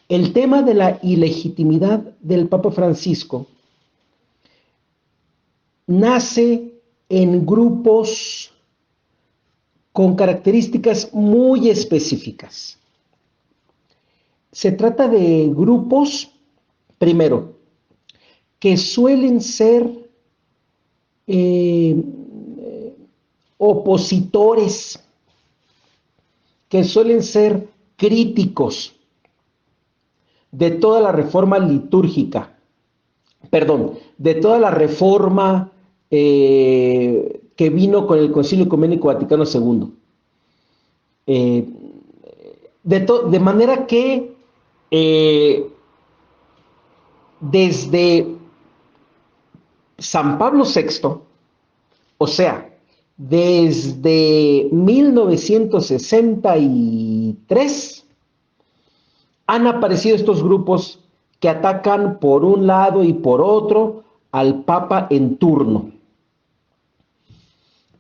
El tema de la ilegitimidad del Papa Francisco nace en grupos con características muy específicas. Se trata de grupos, primero, que suelen ser opositores, que suelen ser críticos de toda la reforma litúrgica, de toda la reforma que vino con el Concilio Ecuménico Vaticano II. De manera que desde San Pablo VI, o sea, desde 1963, han aparecido estos grupos que atacan por un lado y por otro al Papa en turno.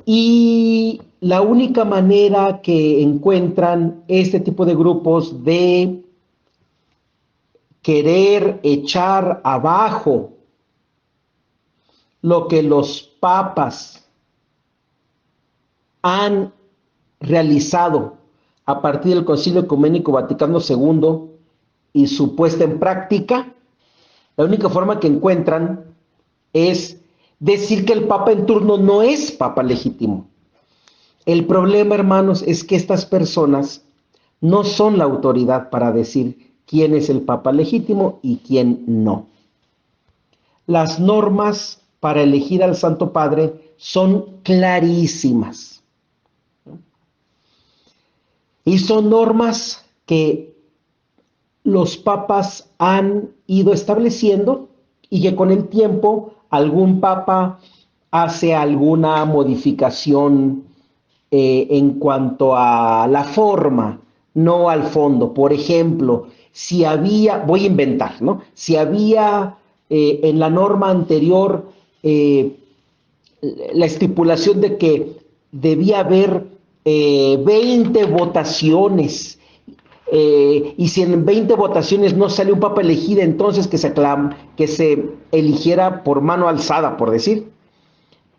Y la única manera que encuentran este tipo de grupos de querer echar abajo lo que los papas han realizado a partir del Concilio Ecuménico Vaticano II y su puesta en práctica, la única forma que encuentran es decir que el Papa en turno no es Papa legítimo. El problema, hermanos, es que estas personas no son la autoridad para decir quién es el Papa legítimo y quién no. Las normas para elegir al Santo Padre son clarísimas. Y son normas que los papas han ido estableciendo y que con el tiempo algún papa hace alguna modificación en cuanto a la forma, no al fondo. Por ejemplo, si había, voy a inventar, ¿no? Si había en la norma anterior la estipulación de que debía haber 20 votaciones, y si en 20 votaciones no sale un papa elegido, entonces que se eligiera por mano alzada, por decir.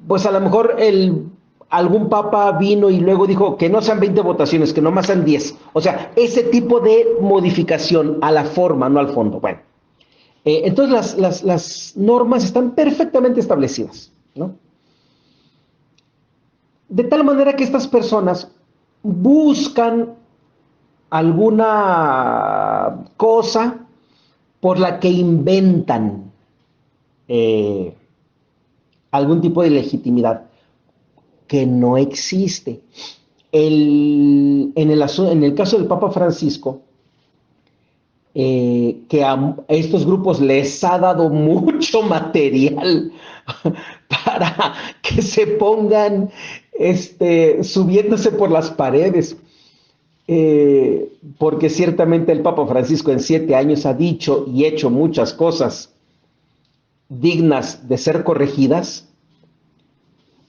Pues a lo mejor algún papa vino y luego dijo que no sean 20 votaciones, que nomás sean 10. O sea, ese tipo de modificación a la forma, no al fondo. Bueno, entonces las normas están perfectamente establecidas, ¿no? De tal manera que estas personas buscan alguna cosa por la que inventan algún tipo de legitimidad que no existe. En el caso del Papa Francisco, que a estos grupos les ha dado mucho material para que se pongan subiéndose por las paredes. Porque ciertamente el Papa Francisco en 7 años ha dicho y hecho muchas cosas dignas de ser corregidas,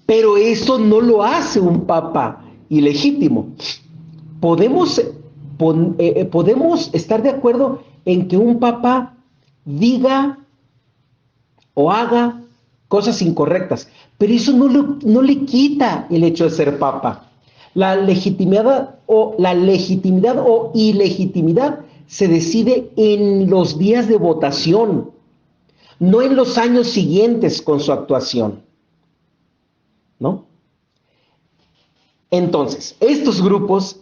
pero eso no lo hace un Papa ilegítimo. Podemos estar de acuerdo en que un Papa diga o haga cosas incorrectas, pero eso no le quita el hecho de ser Papa. La legitimidad o ilegitimidad se decide en los días de votación, no en los años siguientes con su actuación, ¿no? Entonces, estos grupos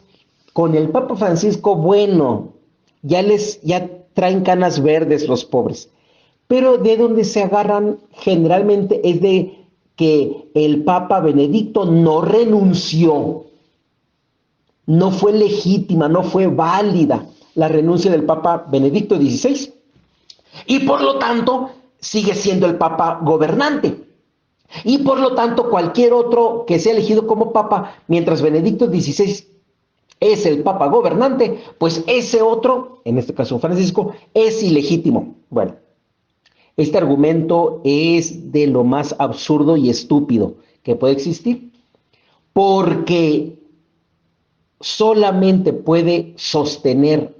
con el Papa Francisco, bueno, ya traen canas verdes los pobres, pero de donde se agarran generalmente es de que el Papa Benedicto no renunció. No fue legítima, no fue válida la renuncia del Papa Benedicto XVI. Y por lo tanto, sigue siendo el Papa gobernante. Y por lo tanto, cualquier otro que sea elegido como Papa, mientras Benedicto XVI es el Papa gobernante, pues ese otro, en este caso Francisco, es ilegítimo. Bueno, este argumento es de lo más absurdo y estúpido que puede existir, porque solamente puede sostener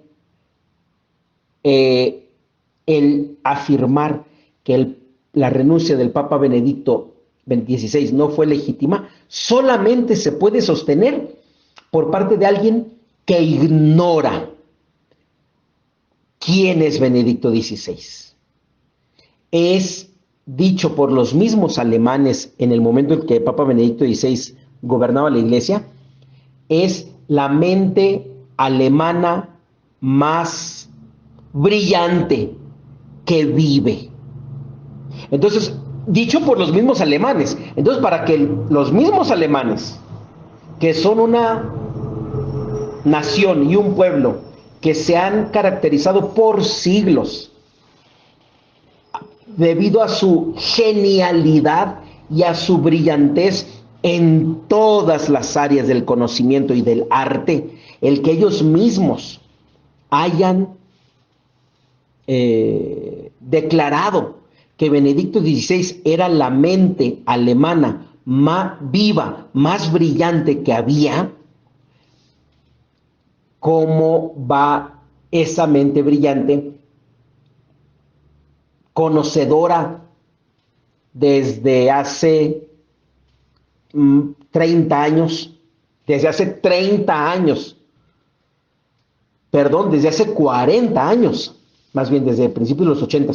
el afirmar que la renuncia del Papa Benedicto XVI no fue legítima, solamente se puede sostener por parte de alguien que ignora quién es Benedicto XVI. Es dicho por los mismos alemanes en el momento en que el Papa Benedicto XVI gobernaba la Iglesia, es la mente alemana más brillante que vive. Entonces, dicho por los mismos alemanes. Entonces, para que los mismos alemanes, que son una nación y un pueblo que se han caracterizado por siglos debido a su genialidad y a su brillantez en todas las áreas del conocimiento y del arte, el que ellos mismos hayan declarado que Benedicto XVI era la mente alemana más viva, más brillante que había. ¿Cómo va esa mente brillante, conocedora desde hace 30 años, desde hace 30 años, perdón, desde hace 40 años, más bien desde principios de los 80,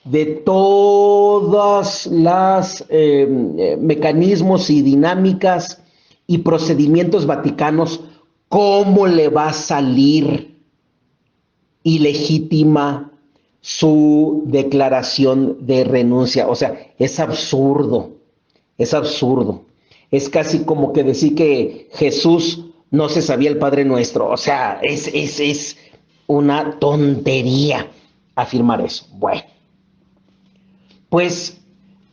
de todas las mecanismos y dinámicas y procedimientos vaticanos, cómo le va a salir ilegítima su declaración de renuncia? O sea, es absurdo, es absurdo. Es casi como que decir que Jesús no se sabía el Padre Nuestro. O sea, es una tontería afirmar eso. Bueno, pues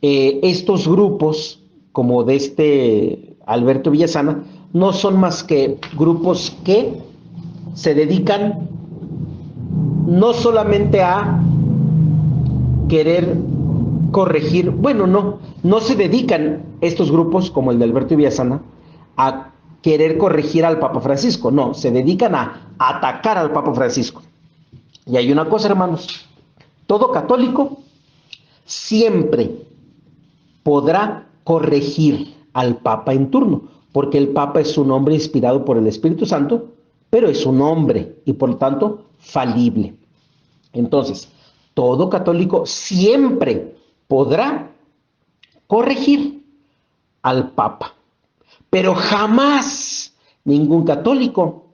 estos grupos, como de este Alberto Villasana, no son más que grupos que se dedican no solamente a querer corregir, bueno, no se dedican estos grupos, como el de Alberto Villasana, a querer corregir al Papa Francisco, no, se dedican a atacar al Papa Francisco. Y hay una cosa, hermanos, todo católico siempre podrá corregir al Papa en turno, porque el Papa es un hombre inspirado por el Espíritu Santo, pero es un hombre y por lo tanto falible. Entonces, todo católico siempre podrá corregir al Papa, pero jamás ningún católico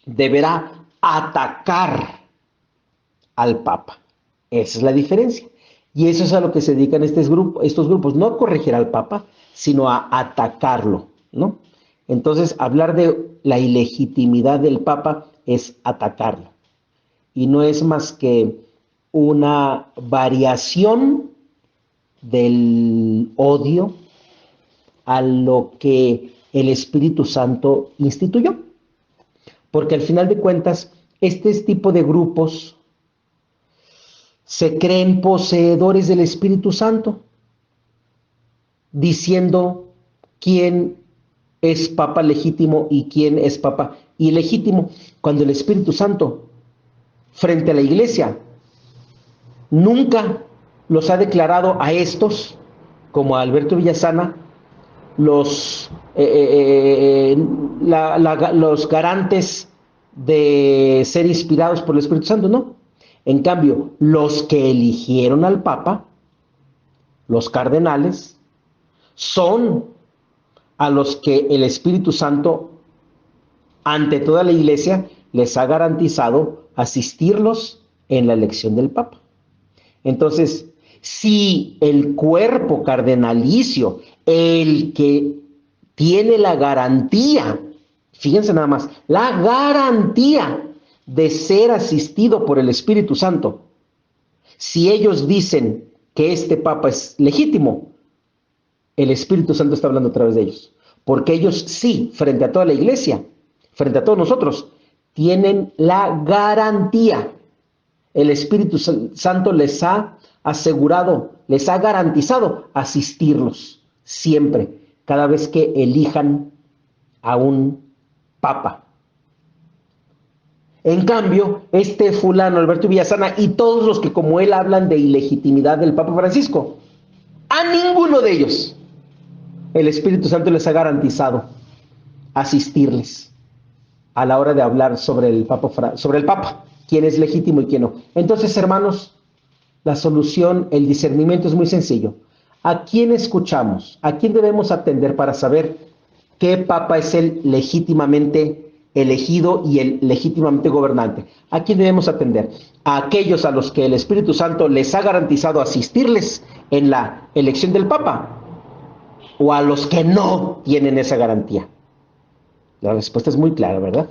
deberá atacar al Papa. Esa es la diferencia. Y eso es a lo que se dedican estos grupos, no a corregir al Papa, sino a atacarlo, ¿no? Entonces, hablar de la ilegitimidad del Papa es atacarlo. Y no es más que una variación del odio a lo que el Espíritu Santo instituyó. Porque al final de cuentas, este tipo de grupos se creen poseedores del Espíritu Santo, diciendo quién es papa legítimo y quién es papa ilegítimo, cuando el Espíritu Santo, frente a la Iglesia, nunca los ha declarado a estos, como a Alberto Villasana, los garantes de ser inspirados por el Espíritu Santo, no. En cambio, los que eligieron al Papa, los cardenales, son a los que el Espíritu Santo, ante toda la Iglesia, les ha garantizado asistirlos en la elección del Papa. Entonces, si el cuerpo cardenalicio, el que tiene la garantía, fíjense nada más, la garantía de ser asistido por el Espíritu Santo, si ellos dicen que este Papa es legítimo, el Espíritu Santo está hablando a través de ellos, porque ellos sí, frente a toda la Iglesia, frente a todos nosotros, tienen la garantía. El Espíritu Santo les ha asegurado, les ha garantizado asistirlos siempre, cada vez que elijan a un Papa. En cambio, este fulano, Alberto Villasana, y todos los que como él hablan de ilegitimidad del Papa Francisco, a ninguno de ellos el Espíritu Santo les ha garantizado asistirles a la hora de hablar sobre el Papa, quién es legítimo y quién no. Entonces, hermanos, la solución, el discernimiento es muy sencillo. ¿A quién escuchamos? ¿A quién debemos atender para saber qué Papa es el legítimamente elegido y el legítimamente gobernante? ¿A quién debemos atender? A aquellos a los que el Espíritu Santo les ha garantizado asistirles en la elección del Papa, o a los que no tienen esa garantía. La respuesta es muy clara, ¿verdad?